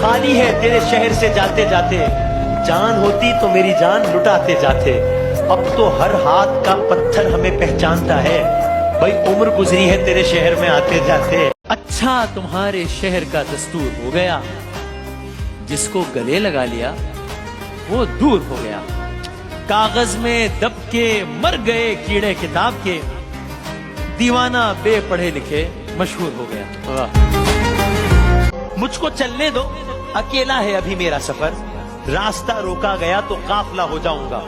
खाली है तेरे शहर से जाते जाते, जान होती तो मेरी जान लुटाते जाते। अब तो हर हाथ का पत्थर हमें पहचानता है, भाई उम्र गुजरी है तेरे शहर में आते जाते। अच्छा तुम्हारे शहर का दस्तूर हो गया, जिसको गले लगा लिया वो दूर हो गया। कागज में दब के मर गए कीड़े किताब के, दीवाना बेपढ़े लिखे मशहूर हो गया। मुझको चलने दो, अकेला है अभी मेरा सफर, रास्ता रोका गया तो काफिला हो जाऊंगा।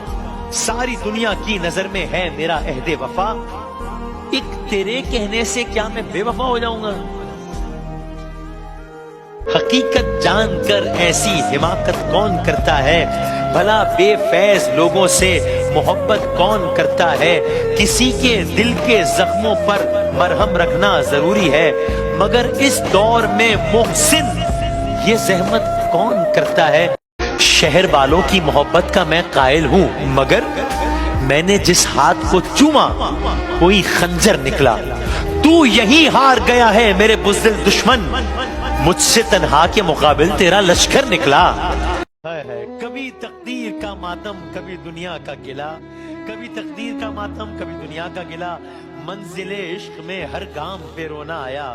सारी दुनिया की नजर में है मेरा अहदे वफा, एक तेरे कहने से क्या मैं बेवफा हो जाऊंगा। हकीकत जानकर ऐसी हिमाकत कौन करता है, भला बेफैज लोगों से मोहब्बत कौन करता है। किसी के दिल के जख्मों पर मरहम रखना जरूरी है, मगर इस दौर में मोहसिन ये जहमत कौन करता है। शहर वालों की मोहब्बत का मैं कायल हूँ, मगर मैंने जिस हाथ को चूमा कोई खंजर निकला। तू यही हार गया है मेरे बुज़दिल दुश्मन, मुझसे तन्हा के मुकाबिल तेरा लश्कर निकला। कभी तकदीर का मातम कभी दुनिया का गिला, कभी तकदीर का मातम कभी दुनिया का गिला। मंजिले इश्क में हर गाम पे रोना आया,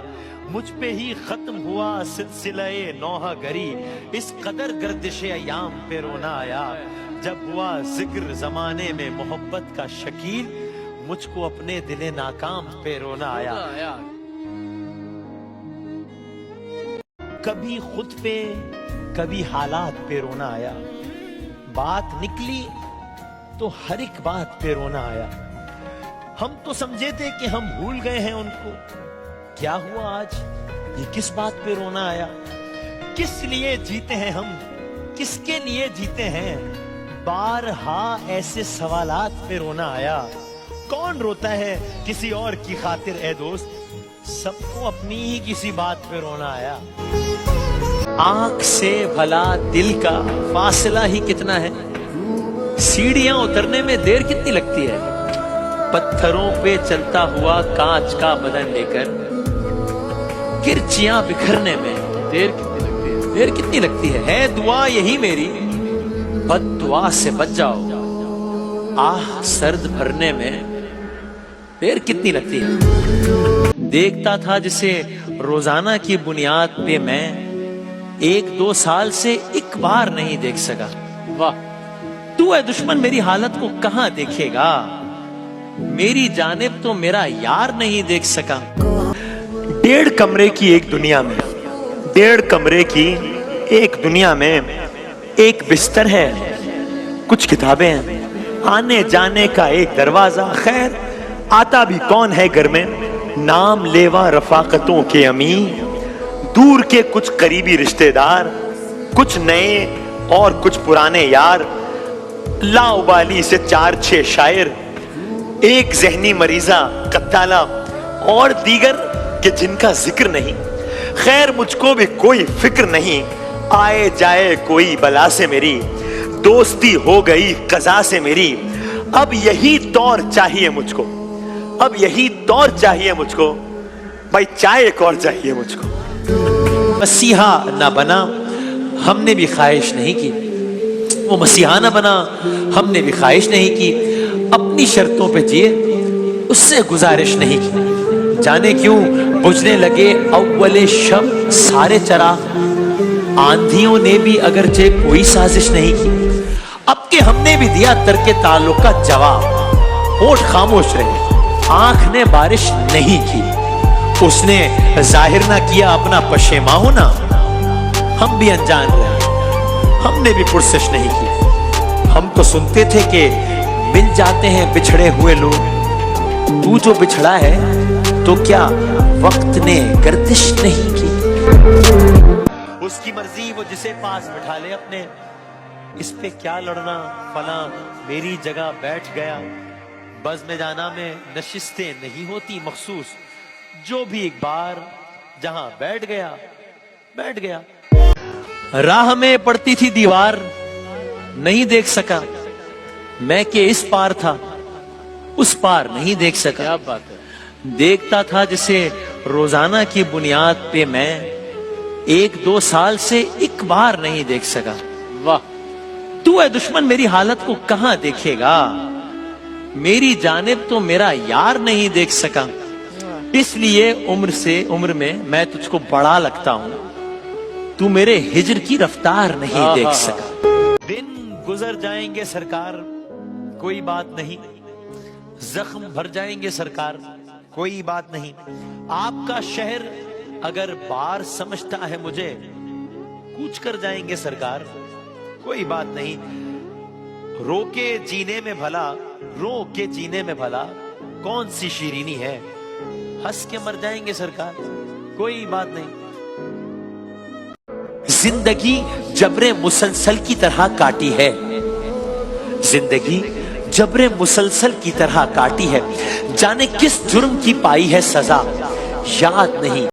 मुझ पे ही खत्म हुआ सिलसिले नौहा गरी। इस कदर गर्दिशे अयाम पे रोना आया, जब हुआ जिक्र जमाने में मोहब्बत का शकील, मुझको अपने दिले नाकाम पे रोना आया। कभी खुद पे कभी हालात पे रोना आया, बात निकली तो हर एक बात पे रोना आया। हम तो समझे थे कि हम भूल गए हैं उनको, क्या हुआ आज ये किस बात पे रोना आया। किस लिए जीते हैं हम, किसके लिए जीते हैं, बारहा ऐसे सवालात पे रोना आया। कौन रोता है किसी और की खातिर ए दोस्त, सबको अपनी ही किसी बात पे रोना आया। आंख से भला दिल का फासला ही कितना है, सीढ़ियां उतरने में देर कितनी लगती है। पत्थरों पे चलता हुआ कांच का बदन लेकर किरचियां बिखरने में देर कितनी लगती है दुआ यही मेरी, बद दुआ से बच जाओ, आह सर्द भरने में देर कितनी लगती है। देखता था जिसे रोजाना की बुनियाद पे मैं 1-2 साल से एक बार नहीं देख सका। वाह, तू है दुश्मन मेरी हालत को कहां देखेगा, मेरी जानिब तो मेरा यार नहीं देख सका। 1.5 कमरे की एक दुनिया में, 1.5 कमरे की एक दुनिया में एक बिस्तर है, कुछ किताबें हैं, आने जाने का एक दरवाजा। खैर आता भी कौन है घर में, नाम लेवा रफाकतों के अमी, दूर के कुछ करीबी रिश्तेदार, कुछ नए और कुछ पुराने यार, लाउबाली से 4-6 शायर, एक जहनी मरीजा कत्ताला और दीगर के जिनका जिक्र नहीं। खैर मुझको भी कोई फिक्र नहीं, आए जाए कोई बला से मेरी, दोस्ती हो गई कज़ा से मेरी। अब यही दौर चाहिए मुझको, अब यही दौर चाहिए मुझको, भाई चाय एक और चाहिए मुझको। मसीहा ना बना हमने भी ख्वाहिश नहीं की, वो मसीहा ना बना हमने भी ख्वाहिश नहीं की, अपनी शर्तों पे जिए उससे गुजारिश नहीं की। जाने क्यों बुझने लगे अव्वले शब सारे चराग, आंधियों ने भी अगरचे कोई साजिश नहीं की। अब के हमने भी दिया तर्के ताल्लुक का जवाब, होठ खामोश रहे, आंख ने बारिश नहीं की। उसने जाहिर ना किया अपना पशेमा होना, हम भी अनजान रहे, हमने भी पुरसश नहीं की। हम तो सुनते थे कि मिल जाते हैं बिछड़े हुए लोग, तू जो बिछड़ा है तो क्या वक्त ने गर्दिश नहीं की। उसकी मर्जी वो जिसे पास बिठा ले अपने, इस पे क्या लड़ना, फला मेरी जगह बैठ गया। बज़ में जाना में नशिस्तें नहीं होती मखसूस, जो भी एक बार जहां बैठ गया बैठ गया। राह में पड़ती थी दीवार नहीं देख सका, मैं के इस पार था उस पार नहीं देख सका। क्या बात है। देखता था जिसे रोजाना की बुनियाद पे मैं 1-2 साल से एक बार नहीं देख सका। वाह, तू है दुश्मन मेरी हालत को कहां देखेगा, मेरी जानिब तो मेरा यार नहीं देख सका, इसलिए उम्र में मैं तुझको बड़ा लगता हूं, तू मेरे हिजर की रफ्तार नहीं देख सका। दिन गुजर जाएंगे सरकार, कोई बात नहीं, जख्म भर जाएंगे सरकार, कोई बात नहीं, आपका शहर अगर बार समझता है मुझे, कूच कर जाएंगे सरकार, कोई बात नहीं, रो के जीने में भला कौन सी शीरीनी है, हंस के मर जाएंगे सरकार, कोई बात नहीं। जिंदगी जबरे मुसलसल की तरह काटी है, जिंदगी जबरे मुसलसल की तरह काटी है, जाने किस जुर्म की पाई है सजा, याद नहीं।